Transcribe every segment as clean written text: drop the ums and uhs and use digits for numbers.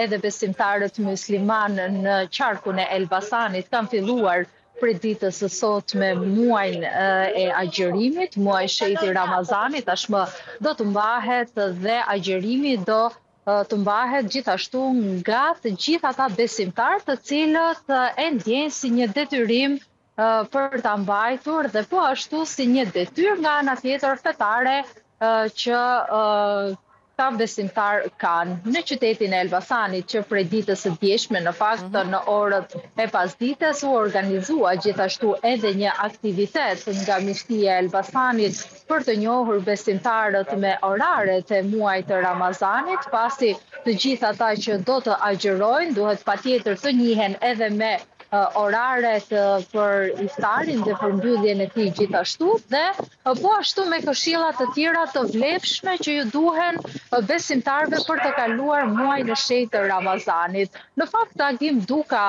edhe besimtarët musliman në qarkun e Elbasanit kanë filluar për ditës së sotme muajin e agjërimit, muaj shenjtë Ramazanit, tashmë do të mbahet dhe agjërimi do të mbahet gjithashtu nga të gjithë ata besimtarë të cilët e ndjejnë si një detyrim për ta mbajtur dhe po ashtu si një detyrë nga ana tjetër fetare që ta besimtar kanë në qytetin e Elbasanit, që prej ditës së djeshme në fakt në orët e pasdites u organizua gjithashtu edhe një aktivitet nga Mishtia e Elbasanit për të njohur besimtarët me oraret e muajit të Ramazanit, pasi të gjithë ata që do të agjërojnë duhet patjetër të njihen edhe me oraret për iftarin dhe për mbylljen e tij gjithashtu dhe po ashtu me këshilla të tjera të vlefshme që ju duhen besimtarëve për të kaluar muajin e shenjtë të Ramazanit. Në fakt Agim Duka,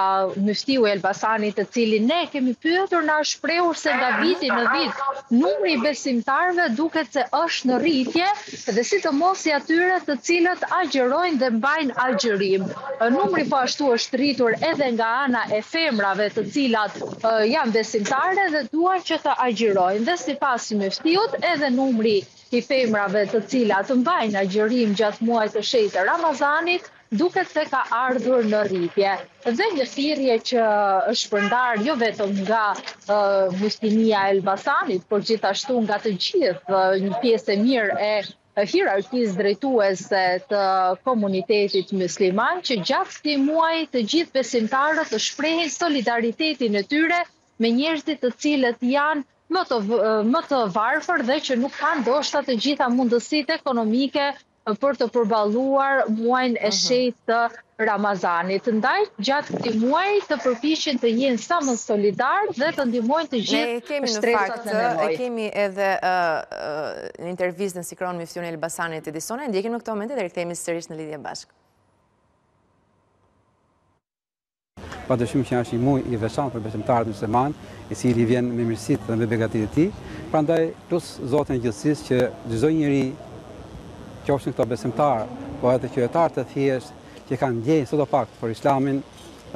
Muftiu i Elbasanit, të cilin ne kemi pyetur, na shprehur se nga viti në vit numri i besimtarëve duket se është në rritje dhe sidomos i atyre të cilët agjërojnë dhe mbajnë agjërim. Numri po ashtu është rritur edhe nga ana e femrave të cilat janë besimtare dhe duan që të agjërojnë. Dhe sipas Muftiut, edhe numri i femrave të cilat mbajnë agjërim gjatë muajit të shenjtë të Ramazanit duket se ka ardhur në rritje. Dhe një thirrje që është shpërndar jo vetëm nga Muslimia e Elbasanit, por gjithashtu nga të gjithë një pjesë e mirë e hierarkisë drejtuese të komunitetit musliman, që gjatë këtij muaji të gjithë besimtarët të shprehin solidaritetin e tyre me njerëzit të cilët janë më të varfër dhe që nuk kanë ndoshta të gjitha mundësitë ekonomike për të përballuar muajin e shenjtë të Ramazanit. Ndaj gjatë këtij muaji të përpiqen të jenë sa më solidarë dhe të ndihmojnë të gjithë shtresat në nevojë. E kemi edhe në intervistën si kron Muftiun e Elbasanit edisone, ndjekim në këtë moment dhe rikthehemi sërish në lidhje bashkë. Padyshim që është një muaj i veçantë për besimtarët musliman, i cili vjen me mirësitë dhe me begatitë e tij. Prandaj plus Zotin e gjithësisë që çdo njeri, qofshin këto besimtarë, po edhe qytetarë të thjeshtë që kanë ndjenjë sadopak për Islamin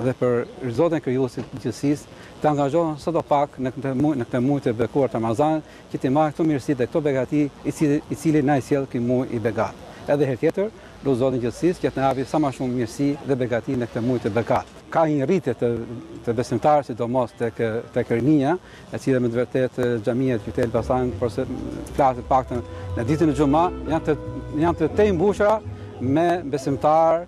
dhe për Zotin krijuesit të gjithësisë, të angazhohen sadopak në këtë muaj të bekuar të Ramazanit, që të marrë këto mirësi dhe këto begati i cili na i sjell ky muaj i begat. Edhe herë tjetër, lutem Zotin e gjithësisë që të na japë sa më shumë mirësi dhe begati në këtë muaj të begat. Ka një rritje të besimtarë, sidomos tek rinia, e cila me të vërtetë xhamia e qytetit Elbasanit, por se flaset paktën në ditën e xumë, janë të tej mbushura me besimtarë,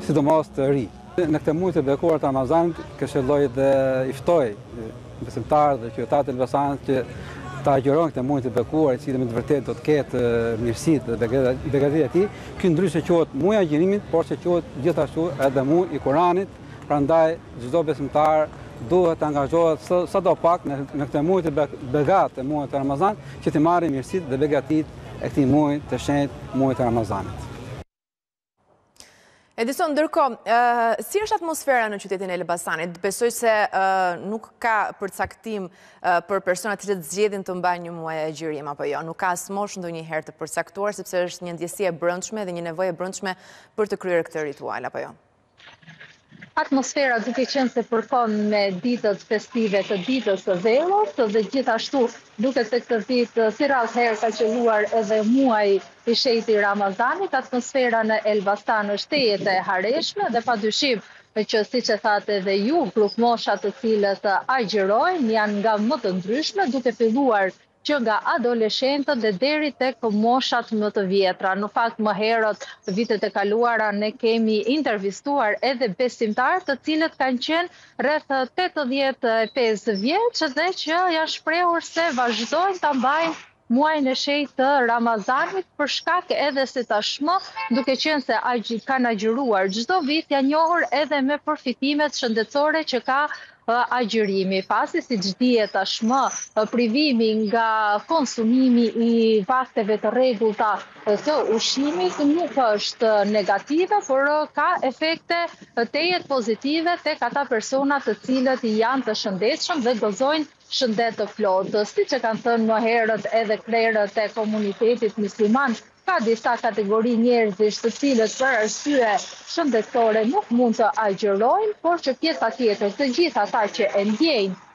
sidomos të ri. Në këtë muaj të bekuar të Ramazanit, këshilloj dhe i ftoj besimtarët dhe qytetarët e Elbasanit që ta agjërojnë këtë muaj të bekuar, i cili me të vërtetë do të ketë mirësitë dhe begatitë e tij. Ky ndryshe quhet muaji i agjërimit, por se quhet gjithashtu edhe muaji i Kuranit. Prandaj çdo besimtar duhet të angazhohet sadopak në këtë muaj të begat të muajit të Ramazanit, që të marrë mirësitë dhe begatitë e këtij muaji të shenjtë, muajit të Ramazanit. Edison, ndërkohë, si është atmosfera në qytetin e Elbasanit? Besoj se nuk ka përcaktim për personat që zgjedhin të mbajnë një muaj agjërim apo jo. Nuk ka asmosh ndonjëherë të përcaktuar, sepse është një ndjesi e brendshme dhe një nevojë e brendshme për të kryer këtë ritual apo jo. Atmosfera duke qenë se përkon me ditët festive të ditës së Dhellës dhe gjithashtu duket se këtë ditë si rrallëherë ka qelluar edhe muaji i shenjtë i Ramazanit, atmosfera në Elbasan është tejet e hareshme dhe padyshim që siç e thatë edhe ju, grupmosha të cilët agjërojnë janë nga më të ndryshme, duke filluar që nga adoleshentët dhe deri tek moshat më të vjetra. Në fakt më herët vitet e kaluara ne kemi intervistuar edhe besimtarë të cilët kanë qenë rreth 85 vjeç dhe që janë shprehur se vazhdojnë ta mbajnë muajin e shenjtë të Ramazanit për shkak edhe se tashmë duke qenë se kanë agjëruar çdo vit janë njohur edhe me përfitimet shëndetësore që ka agjërimi. Pasi siç dihet tashmë privimi nga konsumimi i vakteve të rregullta të ushqimit nuk është negative, por ka efekte tejet pozitive tek ata persona të cilët janë të shëndetshëm dhe gëzojnë shëndet të plotë. Siç e kanë thënë më herët edhe krerët e komunitetit musliman, ka disa kategori njerëzish të cilët për arsye shëndetësore nuk mund të agjërojnë, por që pjesa tjetër, të gjithë ata që e ndjejnë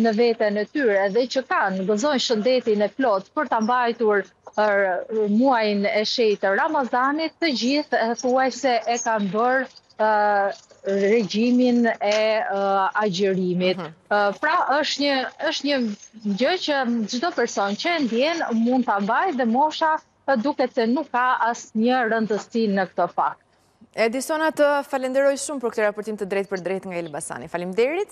në veten e tyre dhe që kanë gëzojnë shëndetin e plot për ta mbajtur muajin e shenjtë Ramazanit, të gjithë thuajse e kanë bërë regjimin e agjërimit. Pra është një gjë që çdo person që e ndjen mund ta mbajë dhe mosha duket se nuk ka asnjë rëndësi në këtë fakt. Edisona, të falenderoj shumë për këtë raportim të drejtë për drejtë nga Elbasani. Faleminderit.